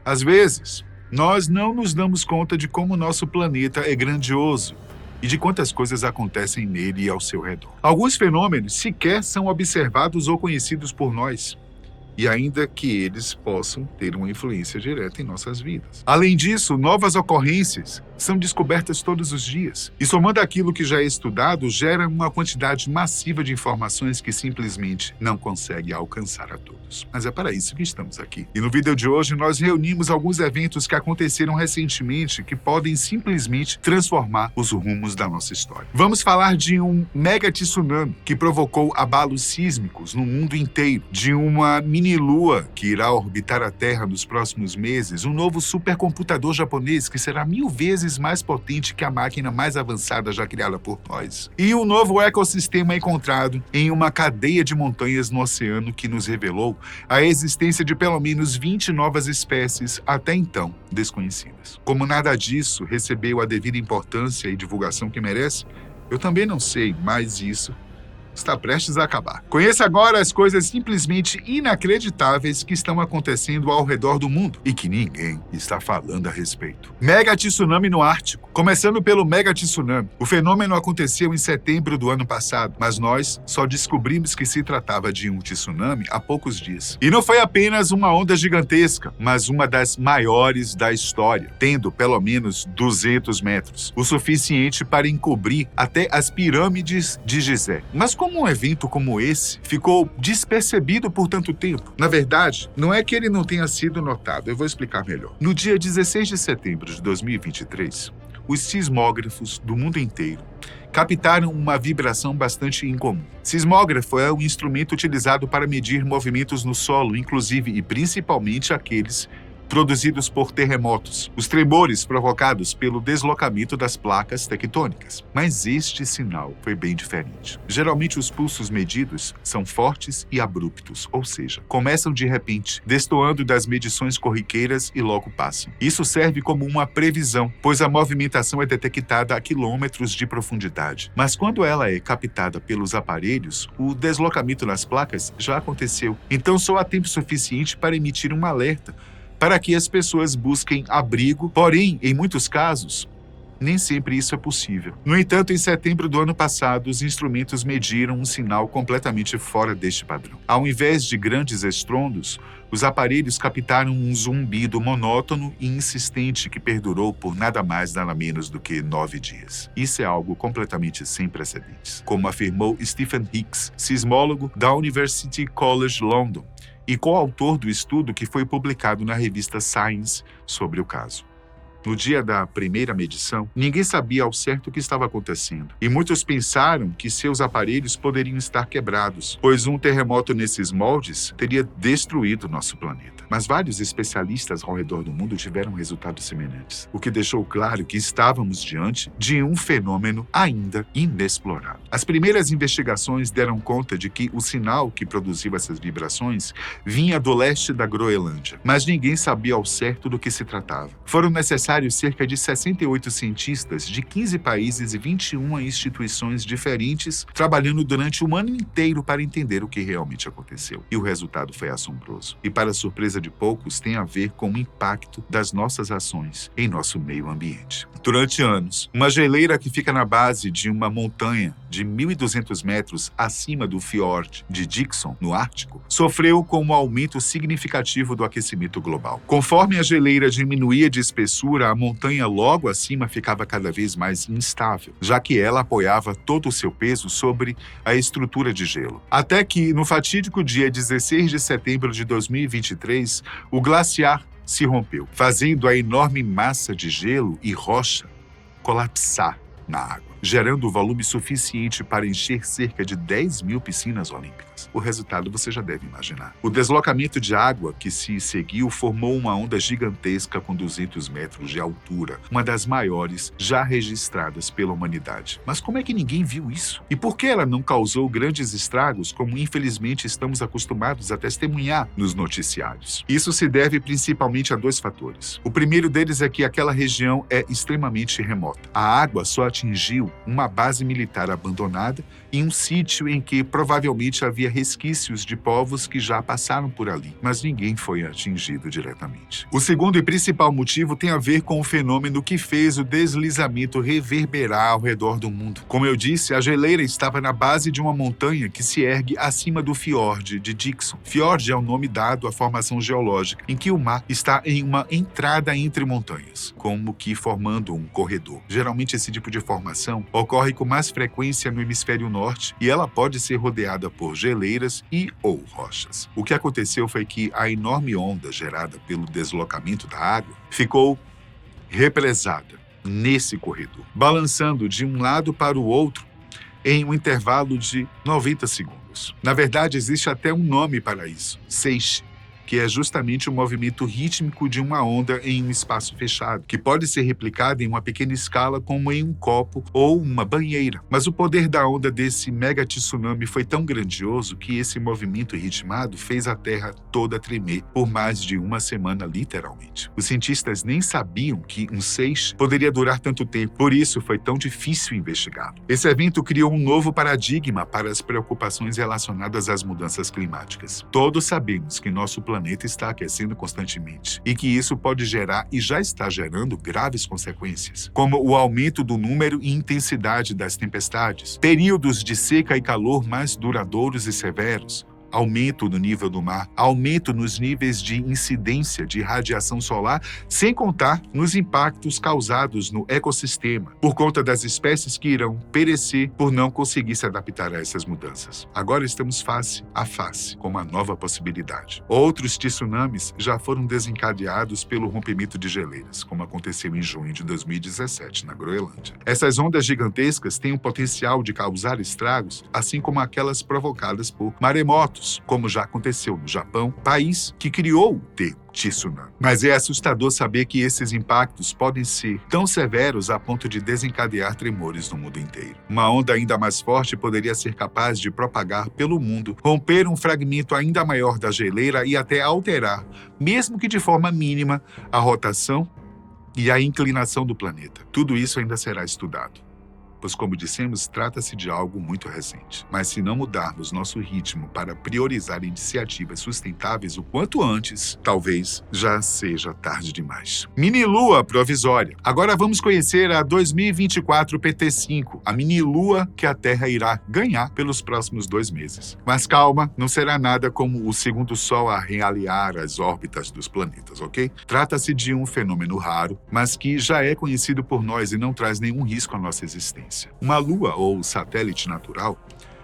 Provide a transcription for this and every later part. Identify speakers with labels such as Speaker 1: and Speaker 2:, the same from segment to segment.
Speaker 1: Às vezes, nós não nos damos conta de como nosso planeta é grandioso e de quantas coisas acontecem nele e ao seu redor. Alguns fenômenos sequer são observados ou conhecidos por nós, e ainda que eles possam ter uma influência direta em nossas vidas. Além disso, novas ocorrências são descobertas todos os dias. E somando aquilo que já é estudado, gera uma quantidade massiva de informações que simplesmente não consegue alcançar a todos. Mas é para isso que estamos aqui. E no vídeo de hoje, nós reunimos alguns eventos que aconteceram recentemente que podem simplesmente transformar os rumos da nossa história. Vamos falar de um mega tsunami que provocou abalos sísmicos no mundo inteiro, de uma mini-lua que irá orbitar a Terra nos próximos meses, um novo supercomputador japonês que será 1000 vezes mais potente que a máquina mais avançada já criada por nós. E um novo ecossistema encontrado em uma cadeia de montanhas no oceano que nos revelou a existência de pelo menos 20 novas espécies até então desconhecidas. Como nada disso recebeu a devida importância e divulgação que merece, eu também não sei, mas isso está prestes a acabar. Conheça agora as coisas simplesmente inacreditáveis que estão acontecendo ao redor do mundo e que ninguém está falando a respeito. Mega tsunami no Ártico. Começando pelo mega tsunami. O fenômeno aconteceu em setembro do ano passado, mas nós só descobrimos que se tratava de um tsunami há poucos dias. E não foi apenas uma onda gigantesca, mas uma das maiores da história, tendo pelo menos 200 metros, o suficiente para encobrir até as pirâmides de Gizé. Mas como um evento como esse ficou despercebido por tanto tempo? Na verdade, não é que ele não tenha sido notado, eu vou explicar melhor. No dia 16 de setembro de 2023, os sismógrafos do mundo inteiro captaram uma vibração bastante incomum. Sismógrafo é um instrumento utilizado para medir movimentos no solo, inclusive e principalmente aqueles produzidos por terremotos, os tremores provocados pelo deslocamento das placas tectônicas. Mas este sinal foi bem diferente. Geralmente os pulsos medidos são fortes e abruptos, ou seja, começam de repente, destoando das medições corriqueiras e logo passam. Isso serve como uma previsão, pois a movimentação é detectada a quilômetros de profundidade. Mas quando ela é captada pelos aparelhos, o deslocamento das placas já aconteceu. Então só há tempo suficiente para emitir um alerta para que as pessoas busquem abrigo, porém, em muitos casos, nem sempre isso é possível. No entanto, em setembro do ano passado, os instrumentos mediram um sinal completamente fora deste padrão. Ao invés de grandes estrondos, os aparelhos captaram um zumbido monótono e insistente que perdurou por nada mais nada menos do que 9 dias. Isso é algo completamente sem precedentes, como afirmou Stephen Hicks, sismólogo da University College London, e coautor do estudo que foi publicado na revista Science sobre o caso. No dia da primeira medição, ninguém sabia ao certo o que estava acontecendo, e muitos pensaram que seus aparelhos poderiam estar quebrados, pois um terremoto nesses moldes teria destruído nosso planeta. Mas vários especialistas ao redor do mundo tiveram resultados semelhantes, o que deixou claro que estávamos diante de um fenômeno ainda inexplorado. As primeiras investigações deram conta de que o sinal que produziu essas vibrações vinha do leste da Groenlândia, mas ninguém sabia ao certo do que se tratava. Foram necessários cerca de 68 cientistas de 15 países e 21 instituições diferentes trabalhando durante um ano inteiro para entender o que realmente aconteceu. E o resultado foi assombroso. E para surpresa de poucos, tem a ver com o impacto das nossas ações em nosso meio ambiente. Durante anos, uma geleira que fica na base de uma montanha de 1.200 metros acima do fiord de Dixon, no Ártico, sofreu com um aumento significativo do aquecimento global. Conforme a geleira diminuía de espessura, a montanha logo acima ficava cada vez mais instável, já que ela apoiava todo o seu peso sobre a estrutura de gelo. Até que, no fatídico dia 16 de setembro de 2023, o glaciar se rompeu, fazendo a enorme massa de gelo e rocha colapsar na água, gerando volume suficiente para encher cerca de 10.000 piscinas olímpicas. O resultado você já deve imaginar. O deslocamento de água que se seguiu formou uma onda gigantesca com 200 metros de altura, uma das maiores já registradas pela humanidade. Mas como é que ninguém viu isso? E por que ela não causou grandes estragos, como infelizmente estamos acostumados a testemunhar nos noticiários? Isso se deve principalmente a 2 fatores. O primeiro deles é que aquela região é extremamente remota. A água só atingiu uma base militar abandonada e um sítio em que provavelmente havia resquícios de povos que já passaram por ali, mas ninguém foi atingido diretamente. O segundo e principal motivo tem a ver com o fenômeno que fez o deslizamento reverberar ao redor do mundo. Como eu disse, a geleira estava na base de uma montanha que se ergue acima do fiord de Dixon. Fiord é o nome dado à formação geológica, em que o mar está em uma entrada entre montanhas, como que formando um corredor. Geralmente esse tipo de formação ocorre com mais frequência no hemisfério norte e ela pode ser rodeada por geleiras e ou rochas. O que aconteceu foi que a enorme onda gerada pelo deslocamento da água ficou represada nesse corredor, balançando de um lado para o outro em um intervalo de 90 segundos. Na verdade, existe até um nome para isso: seiche, que é justamente o movimento rítmico de uma onda em um espaço fechado, que pode ser replicado em uma pequena escala como em um copo ou uma banheira. Mas o poder da onda desse mega tsunami foi tão grandioso que esse movimento ritmado fez a Terra toda tremer por mais de uma semana, literalmente. Os cientistas nem sabiam que um seiche poderia durar tanto tempo, por isso foi tão difícil investigá-lo. Esse evento criou um novo paradigma para as preocupações relacionadas às mudanças climáticas. Todos sabemos que nosso planeta está aquecendo constantemente e que isso pode gerar e já está gerando graves consequências, como o aumento do número e intensidade das tempestades, períodos de seca e calor mais duradouros e severos, aumento no nível do mar, aumento nos níveis de incidência de radiação solar, sem contar nos impactos causados no ecossistema, por conta das espécies que irão perecer por não conseguir se adaptar a essas mudanças. Agora estamos face a face com uma nova possibilidade. Outros tsunamis já foram desencadeados pelo rompimento de geleiras, como aconteceu em junho de 2017 na Groenlândia. Essas ondas gigantescas têm o potencial de causar estragos, assim como aquelas provocadas por maremotos, como já aconteceu no Japão, país que criou o termo tsunami. Mas é assustador saber que esses impactos podem ser tão severos a ponto de desencadear tremores no mundo inteiro. Uma onda ainda mais forte poderia ser capaz de propagar pelo mundo, romper um fragmento ainda maior da geleira e até alterar, mesmo que de forma mínima, a rotação e a inclinação do planeta. Tudo isso ainda será estudado. Pois, como dissemos, trata-se de algo muito recente. Mas se não mudarmos nosso ritmo para priorizar iniciativas sustentáveis o quanto antes, talvez já seja tarde demais. Mini-lua provisória. Agora vamos conhecer a 2024 PT5, a mini-lua que a Terra irá ganhar pelos próximos 2 meses. Mas calma, não será nada como o segundo Sol a realinhar as órbitas dos planetas, ok? Trata-se de um fenômeno raro, mas que já é conhecido por nós e não traz nenhum risco à nossa existência. Uma lua ou satélite natural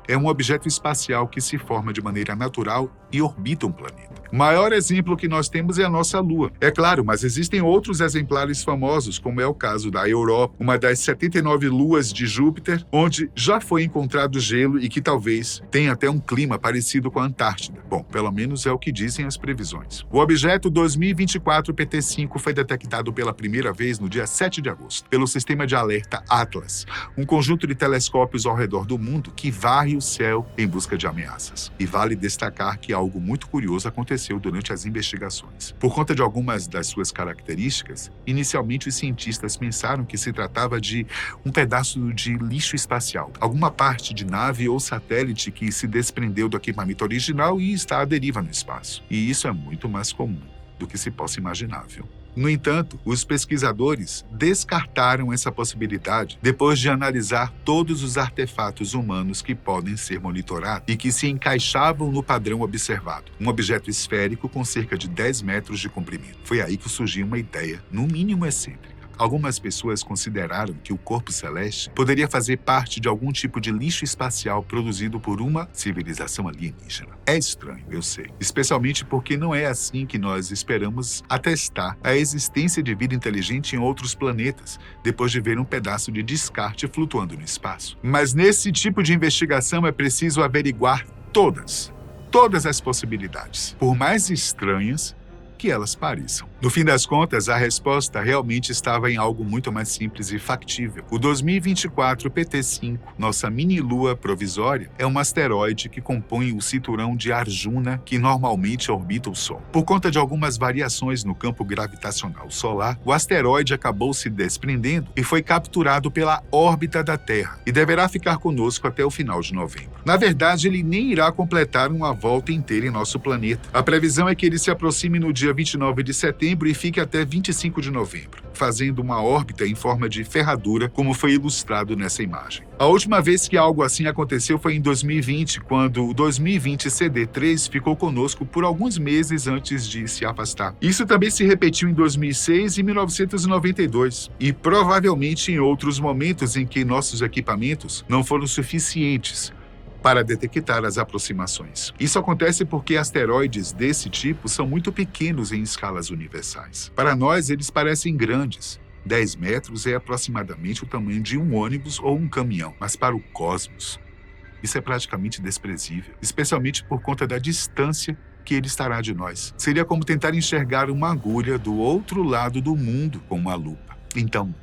Speaker 1: é um objeto espacial que se forma de maneira natural e orbita um planeta. O maior exemplo que nós temos é a nossa Lua. É claro, mas existem outros exemplares famosos, como é o caso da Europa, uma das 79 luas de Júpiter, onde já foi encontrado gelo e que talvez tenha até um clima parecido com a Antártida. Bom, pelo menos é o que dizem as previsões. O objeto 2024 PT5 foi detectado pela primeira vez no dia 7 de agosto, pelo sistema de alerta Atlas, um conjunto de telescópios ao redor do mundo que varre o céu em busca de ameaças. E vale destacar que algo muito curioso aconteceu durante as investigações. Por conta de algumas das suas características, inicialmente os cientistas pensaram que se tratava de um pedaço de lixo espacial, alguma parte de nave ou satélite que se desprendeu do equipamento original e está à deriva no espaço. E isso é muito mais comum do que se possa imaginar, viu? No entanto, os pesquisadores descartaram essa possibilidade depois de analisar todos os artefatos humanos que podem ser monitorados e que se encaixavam no padrão observado, um objeto esférico com cerca de 10 metros de comprimento. Foi aí que surgiu uma ideia, no mínimo excêntrica. Algumas pessoas consideraram que o corpo celeste poderia fazer parte de algum tipo de lixo espacial produzido por uma civilização alienígena. É estranho, eu sei, especialmente porque não é assim que nós esperamos atestar a existência de vida inteligente em outros planetas, depois de ver um pedaço de descarte flutuando no espaço. Mas nesse tipo de investigação é preciso averiguar todas as possibilidades. Por mais estranhas que elas pareçam. No fim das contas, a resposta realmente estava em algo muito mais simples e factível. O 2024 PT5, nossa mini-lua provisória, é um asteroide que compõe o cinturão de Arjuna, que normalmente orbita o Sol. Por conta de algumas variações no campo gravitacional solar, o asteroide acabou se desprendendo e foi capturado pela órbita da Terra e deverá ficar conosco até o final de novembro. Na verdade, ele nem irá completar uma volta inteira em nosso planeta. A previsão é que ele se aproxime no dia 29 de setembro e fique até 25 de novembro, fazendo uma órbita em forma de ferradura, como foi ilustrado nessa imagem. A última vez que algo assim aconteceu foi em 2020, quando o 2020 CD3 ficou conosco por alguns meses antes de se afastar. Isso também se repetiu em 2006 e 1992, e provavelmente em outros momentos em que nossos equipamentos não foram suficientes para detectar as aproximações. Isso acontece porque asteroides desse tipo são muito pequenos em escalas universais. Para nós, eles parecem grandes. 10 metros é aproximadamente o tamanho de um ônibus ou um caminhão, mas para o cosmos, isso é praticamente desprezível, especialmente por conta da distância que ele estará de nós. Seria como tentar enxergar uma agulha do outro lado do mundo com uma lupa. Então,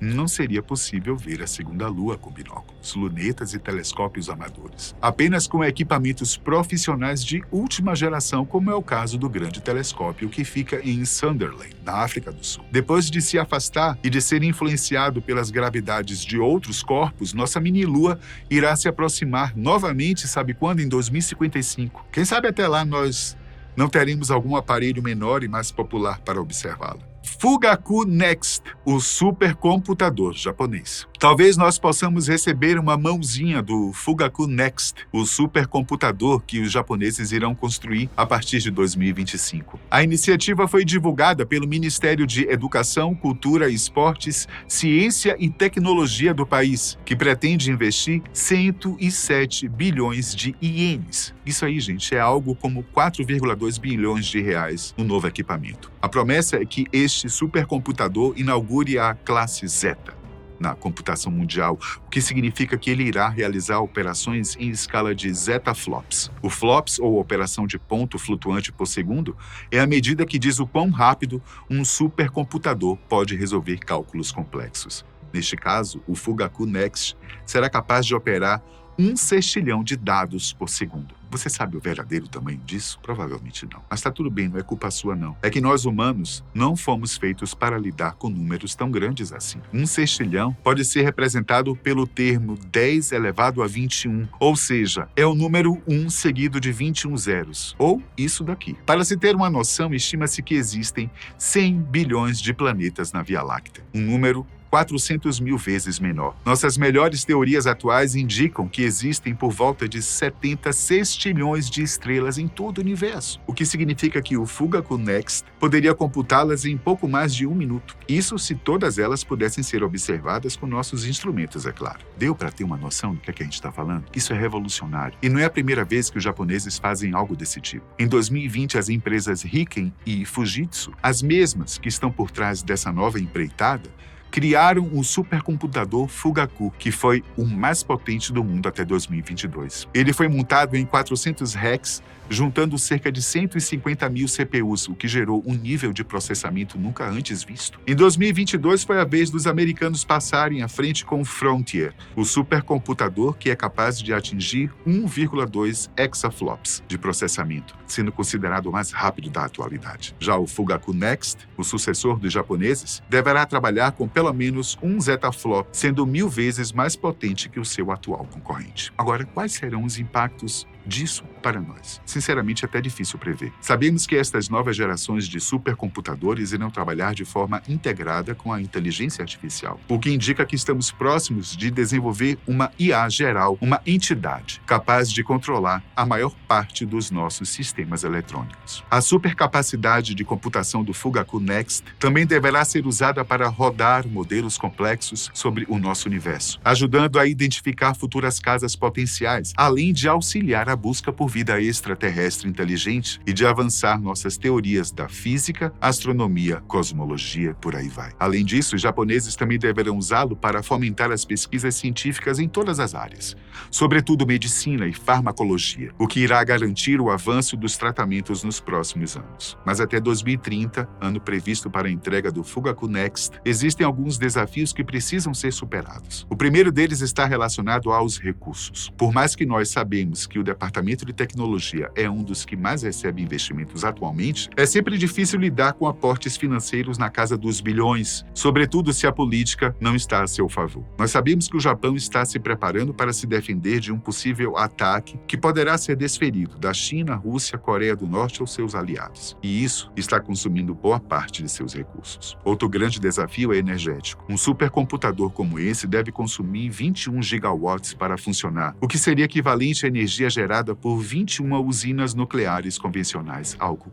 Speaker 1: não seria possível ver a segunda lua com binóculos, lunetas e telescópios amadores. Apenas com equipamentos profissionais de última geração, como é o caso do grande telescópio que fica em Sunderland, na África do Sul. Depois de se afastar e de ser influenciado pelas gravidades de outros corpos, nossa mini-lua irá se aproximar novamente, sabe quando? Em 2055. Quem sabe até lá nós não teremos algum aparelho menor e mais popular para observá-la. Fugaku Next, o supercomputador japonês. Talvez nós possamos receber uma mãozinha do Fugaku Next, o supercomputador que os japoneses irão construir a partir de 2025. A iniciativa foi divulgada pelo Ministério de Educação, Cultura, Esportes, Ciência e Tecnologia do país, que pretende investir 107 bilhões de ienes. Isso aí, gente, é algo como 4,2 bilhões de reais no novo equipamento. A promessa é que este supercomputador inaugure a classe Zeta na computação mundial, o que significa que ele irá realizar operações em escala de zetaflops. O flops, ou operação de ponto flutuante por segundo, é a medida que diz o quão rápido um supercomputador pode resolver cálculos complexos. Neste caso, o Fugaku Next será capaz de operar 1 sextilhão de dados por segundo. Você sabe o verdadeiro tamanho disso? Provavelmente não. Mas tá tudo bem, não é culpa sua não. É que nós humanos não fomos feitos para lidar com números tão grandes assim. 1 sextilhão pode ser representado pelo termo 10 elevado a 21, ou seja, é o número 1 seguido de 21 zeros, ou isso daqui. Para se ter uma noção, estima-se que existem 100 bilhões de planetas na Via Láctea, um número 400 mil vezes menor. Nossas melhores teorias atuais indicam que existem por volta de 70 sextilhões de estrelas em todo o universo, o que significa que o Fugaku Next poderia computá-las em pouco mais de 1 minuto. Isso se todas elas pudessem ser observadas com nossos instrumentos, é claro. Deu para ter uma noção do que é que a gente está falando? Isso é revolucionário. E não é a primeira vez que os japoneses fazem algo desse tipo. Em 2020, as empresas Riken e Fujitsu, as mesmas que estão por trás dessa nova empreitada, criaram o supercomputador Fugaku, que foi o mais potente do mundo até 2022. Ele foi montado em 400 racks, juntando cerca de 150 mil CPUs, o que gerou um nível de processamento nunca antes visto. Em 2022 foi a vez dos americanos passarem à frente com o Frontier, o supercomputador que é capaz de atingir 1,2 exaflops de processamento, sendo considerado o mais rápido da atualidade. Já o Fugaku Next, o sucessor dos japoneses, deverá trabalhar com pelo menos 1 zetaflop, sendo 1000 vezes mais potente que o seu atual concorrente. Agora, quais serão os impactos disso para nós? Sinceramente, é até difícil prever. Sabemos que estas novas gerações de supercomputadores irão trabalhar de forma integrada com a inteligência artificial, o que indica que estamos próximos de desenvolver uma IA geral, uma entidade capaz de controlar a maior parte dos nossos sistemas eletrônicos. A supercapacidade de computação do Fugaku Next também deverá ser usada para rodar modelos complexos sobre o nosso universo, ajudando a identificar futuras casas potenciais, além de auxiliar a busca por vida extraterrestre inteligente e de avançar nossas teorias da física, astronomia, cosmologia, por aí vai. Além disso, os japoneses também deverão usá-lo para fomentar as pesquisas científicas em todas as áreas, sobretudo medicina e farmacologia, o que irá garantir o avanço dos tratamentos nos próximos anos. Mas até 2030, ano previsto para a entrega do Fugaku Next, existem alguns desafios que precisam ser superados. O primeiro deles está relacionado aos recursos. Por mais que nós sabemos que o Departamento de Tecnologia é um dos que mais recebe investimentos atualmente, é sempre difícil lidar com aportes financeiros na casa dos bilhões, sobretudo se a política não está a seu favor. Nós sabemos que o Japão está se preparando para se defender de um possível ataque que poderá ser desferido da China, Rússia, Coreia do Norte ou seus aliados. E isso está consumindo boa parte de seus recursos. Outro grande desafio é energético. Um supercomputador como esse deve consumir 21 gigawatts para funcionar, o que seria equivalente à energia gerada por 21 usinas nucleares convencionais, algo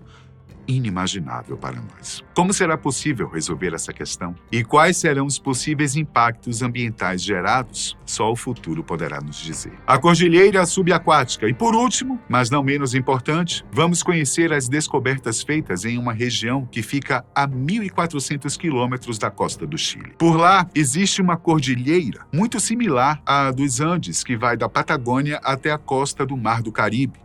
Speaker 1: inimaginável para nós. Como será possível resolver essa questão? E quais serão os possíveis impactos ambientais gerados? Só o futuro poderá nos dizer. A cordilheira subaquática. E por último, mas não menos importante, vamos conhecer as descobertas feitas em uma região que fica a 1.400 quilômetros da costa do Chile. Por lá, existe uma cordilheira muito similar à dos Andes, que vai da Patagônia até a costa do Mar do Caribe,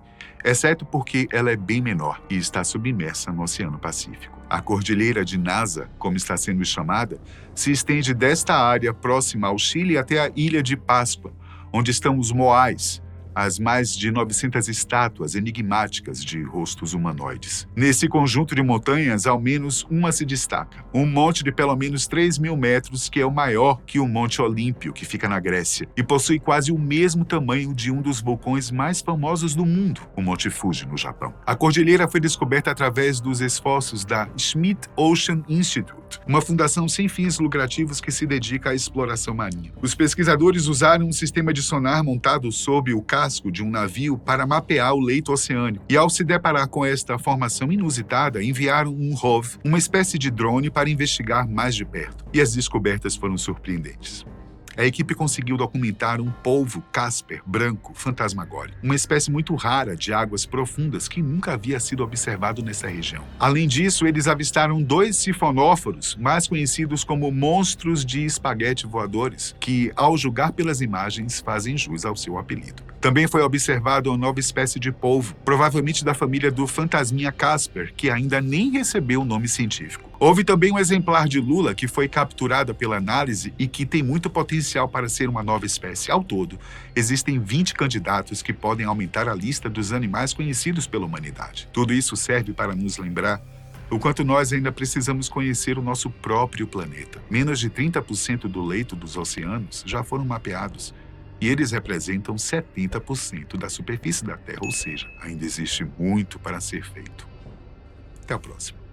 Speaker 1: exceto porque ela é bem menor e está submersa no Oceano Pacífico. A Cordilheira de Nasa, como está sendo chamada, se estende desta área próxima ao Chile até a Ilha de Páscoa, onde estão os Moais, as mais de 900 estátuas enigmáticas de rostos humanoides. Nesse conjunto de montanhas, ao menos uma se destaca. Um monte de pelo menos 3.000 metros, que é o maior que o Monte Olímpio, que fica na Grécia, e possui quase o mesmo tamanho de um dos vulcões mais famosos do mundo, o Monte Fuji, no Japão. A cordilheira foi descoberta através dos esforços da Schmidt Ocean Institute, uma fundação sem fins lucrativos que se dedica à exploração marinha. Os pesquisadores usaram um sistema de sonar montado sob o casco de um navio para mapear o leito oceânico. E ao se deparar com esta formação inusitada, enviaram um ROV, uma espécie de drone, para investigar mais de perto. E as descobertas foram surpreendentes. A equipe conseguiu documentar um polvo Casper branco fantasmagórico, uma espécie muito rara de águas profundas que nunca havia sido observado nessa região. Além disso, eles avistaram 2 sifonóforos, mais conhecidos como monstros de espaguete voadores, que, ao julgar pelas imagens, fazem jus ao seu apelido. Também foi observada uma nova espécie de polvo, provavelmente da família do fantasminha Casper, que ainda nem recebeu o nome científico. Houve também um exemplar de lula que foi capturada pela análise e que tem muito potencial para ser uma nova espécie. Ao todo, existem 20 candidatos que podem aumentar a lista dos animais conhecidos pela humanidade. Tudo isso serve para nos lembrar o quanto nós ainda precisamos conhecer o nosso próprio planeta. Menos de 30% do leito dos oceanos já foram mapeados, e eles representam 70% da superfície da Terra, ou seja, ainda existe muito para ser feito. Até a próxima.